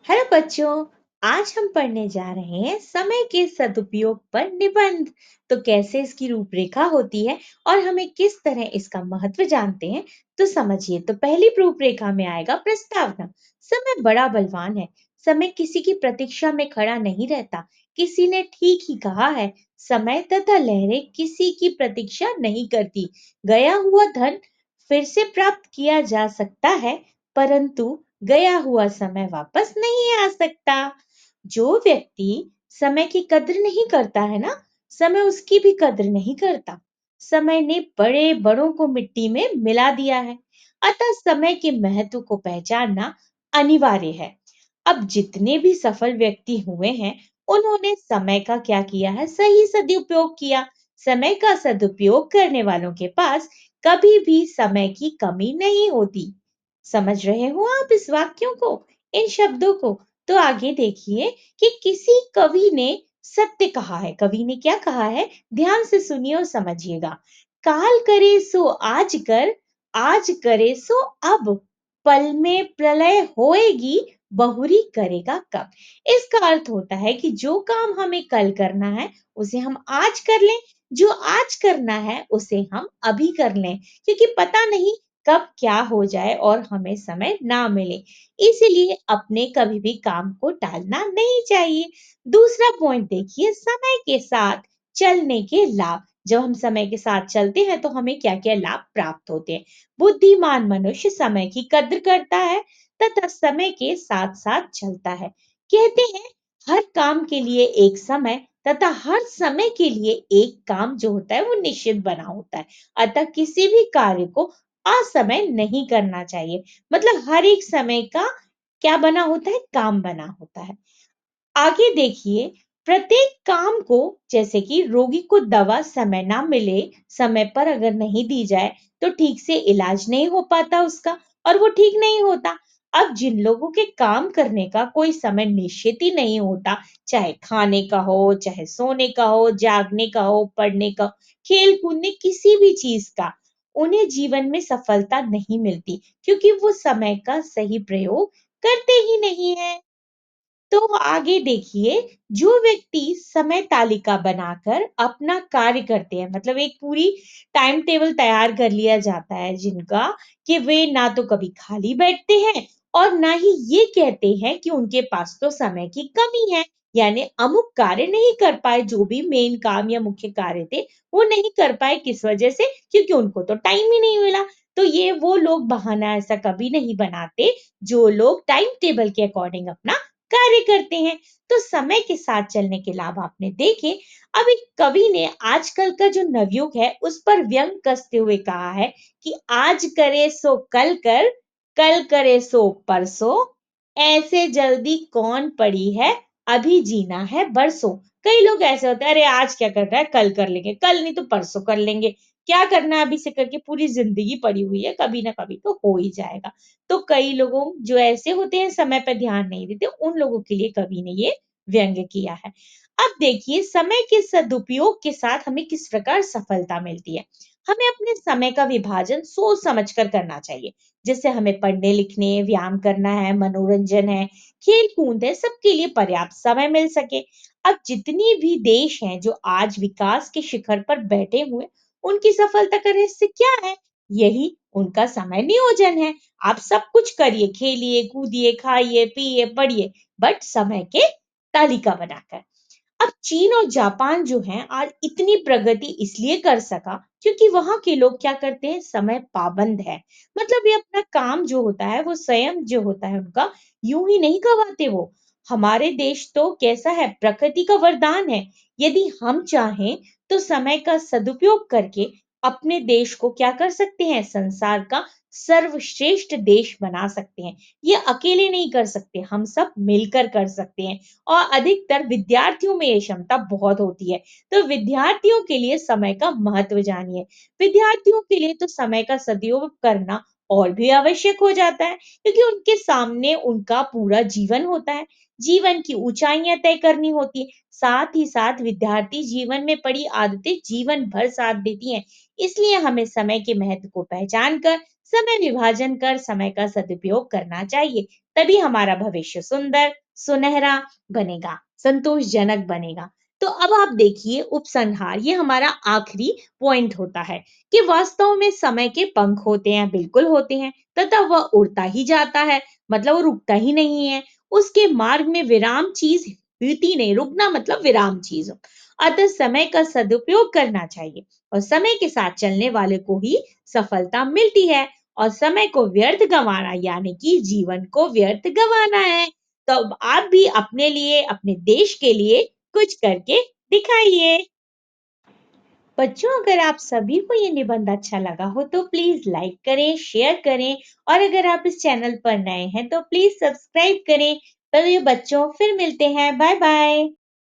Hello बच्चों। आज हम पढ़ने जा रहे हैं समय के सदुपयोग पर निबंध। तो कैसे इसकी रूपरेखा होती है और हमें किस तरह इसका महत्व जानते हैं, तो समझिए। तो पहली रूपरेखा में आएगा प्रस्तावना। समय बड़ा बलवान है। समय किसी की प्रतीक्षा में खड़ा नहीं रहता। किसी ने ठीक ही कहा है, समय तथा लहरें किसी की प्रतीक्षा नहीं करती। गया हुआ धन फिर से प्राप्त किया जा सकता है, परंतु गया हुआ समय वापस नहीं आ सकता। जो व्यक्ति समय की कद्र नहीं करता है ना, समय उसकी भी कद्र नहीं करता। समय ने बड़े बड़ों को मिट्टी में मिला दिया है। अतः समय के महत्व को पहचानना अनिवार्य है। अब जितने भी सफल व्यक्ति हुए हैं, उन्होंने समय का क्या किया है? सही सदुपयोग किया। समय का सदुपयोग करने वालों के पास कभी भी समय की कमी नहीं होती। समझ रहे हो आप इस वाक्यों को, इन शब्दों को? तो आगे देखिए कि किसी कवि ने सत्य कहा है। कवि ने क्या कहा है? ध्यान से सुनिए और समझिएगा। काल करे सो आज करे सो अब, पल में प्रलय होएगी, बहुरी करेगा कब। इसका अर्थ होता है कि जो काम हमें कल करना है, उसे हम आज कर लें। जो आज करना है, उसे हम अभी कर लें, क्योंकि पता नहीं कब क्या हो जाए और हमें समय ना मिले। इसीलिए अपने कभी भी काम को टालना नहीं चाहिए। दूसरा पॉइंट देखिए, समय के साथ चलने के लाभ। जब हम समय के साथ चलते हैं तो हमें क्या-क्या लाभ प्राप्त होते हैं? बुद्धिमान मनुष्य समय की कद्र करता है तथा समय के साथ-साथ चलता है। कहते हैं, हर काम के लिए एक समय तथा हर समय के लिए एक काम जो होता है वो निश्चित बना होता है। अतः किसी भी कार्य को असमय नहीं करना चाहिए। मतलब हर एक समय का क्या बना होता है? काम बना होता है। आगे देखिए, प्रत्येक काम को, जैसे कि रोगी को दवा समय ना मिले, समय पर अगर नहीं दी जाए, तो ठीक से इलाज नहीं हो पाता उसका और वो ठीक नहीं होता। अब जिन लोगों के काम करने का कोई समय निश्चित ही नहीं होता, चाहे खाने का हो, चाहे सोने का हो, जागने का हो, पढ़ने का, खेल कूदने, किसी भी चीज का, उन्हें जीवन में सफलता नहीं मिलती, क्योंकि वो समय का सही प्रयोग करते ही नहीं है। तो आगे देखिए, जो व्यक्ति समय तालिका बनाकर अपना कार्य करते हैं, मतलब एक पूरी टाइम टेबल तैयार कर लिया जाता है जिनका, कि वे ना तो कभी खाली बैठते हैं और ना ही ये कहते हैं कि उनके पास तो समय की कमी है, यानी अमुक कार्य नहीं कर पाए। जो भी मेन काम या मुख्य कार्य थे, वो नहीं कर पाए। किस वजह से? क्योंकि उनको तो टाइम ही नहीं मिला। तो ये वो लोग बहाना ऐसा कभी नहीं बनाते, जो लोग टाइम टेबल के अकॉर्डिंग अपना कार्य करते हैं। तो समय के साथ चलने के लाभ आपने देखे। अब एक कवि ने आजकल का जो नवयुग है उस पर व्यंग कसते हुए कहा है कि आज करे सो कल करे सो परसों, ऐसे जल्दी कौन पड़ी है, अभी जीना है बरसों। कई लोग ऐसे होते हैं, अरे आज क्या कर रहा है, कल कर लेंगे, कल नहीं तो परसों कर लेंगे। क्या करना है अभी से करके, पूरी जिंदगी पड़ी हुई है, कभी ना कभी तो हो ही जाएगा। तो कई लोगों जो ऐसे होते हैं, समय पर ध्यान नहीं देते, उन लोगों के लिए कवि ने ये व्यंग्य किया है। अब देखिए, समय के सदुपयोग के साथ हमें किस प्रकार सफलता मिलती है। हमें अपने समय का विभाजन सोच समझकर करना चाहिए। जैसे हमें पढ़ने लिखने, व्यायाम करना है, मनोरंजन है, खेल कूद है, सबके लिए पर्याप्त समय मिल सके। अब जितनी भी देश हैं जो आज विकास के शिखर पर बैठे हुए, उनकी सफलता का रहस्य क्या है? यही उनका समय नियोजन है। आप सब कुछ करिए, खेलिए, कूदिए, खाइए, पिए, पढ़िए, बट समय के तालिका बनाकर। अब चीन और जापान जो हैं, आज इतनी प्रगति इसलिए कर सका क्योंकि वहां के लोग क्या करते हैं? समय पाबंद है। मतलब ये अपना काम जो होता है, वो स्वयं जो होता है उनका, यूं ही नहीं गवाते वो। हमारे देश तो कैसा है? प्रकृति का वरदान है। यदि हम चाहें तो समय का सदुपयोग करके अपने देश को क्या कर सकते हैं? संसार का सर्वश्रेष्ठ देश बना सकते हैं। ये अकेले नहीं कर सकते, हम सब मिलकर कर सकते हैं। और अधिकतर विद्यार्थियों में ये क्षमता बहुत होती है। तो विद्यार्थियों के लिए समय का महत्व जानिए। विद्यार्थियों के लिए तो समय का सदुपयोग करना और भी आवश्यक हो जाता है, क्योंकि उनके सामने उनका पूरा जीवन होता है। जीवन की ऊंचाइयां तय करनी होती है। साथ ही साथ विद्यार्थी जीवन में पड़ी आदतें जीवन भर साथ देती हैं। इसलिए हमें समय के महत्व को पहचान कर समय विभाजन कर समय का सदुपयोग करना चाहिए। तभी हमारा भविष्य सुंदर, सुनहरा बनेगा, संतोषजनक बनेगा। तो अब आप देखिए उपसंहार, ये हमारा आखिरी पॉइंट होता है कि वास्तव में समय के पंख होते हैं, बिल्कुल होते हैं, तथा वह उड़ता ही जाता है, मतलब वो रुकता ही नहीं है। उसके मार्ग में विराम चीज बीती नहीं, रुकना मतलब विराम चीज हो। अतः समय का सदुपयोग करना चाहिए और समय के साथ चलने वाले को ही सफलता मिलती है। और समय को व्यर्थ गंवाना यानी कि जीवन को व्यर्थ गंवाना है। तो अब आप भी अपने लिए, अपने देश के लिए कुछ करके दिखाइए। बच्चों, अगर आप सभी को ये निबंध अच्छा लगा हो तो प्लीज लाइक करें, शेयर करें और अगर आप इस चैनल पर नए हैं तो प्लीज सब्सक्राइब करें। चलिए बच्चों, फिर मिलते हैं। Bye bye.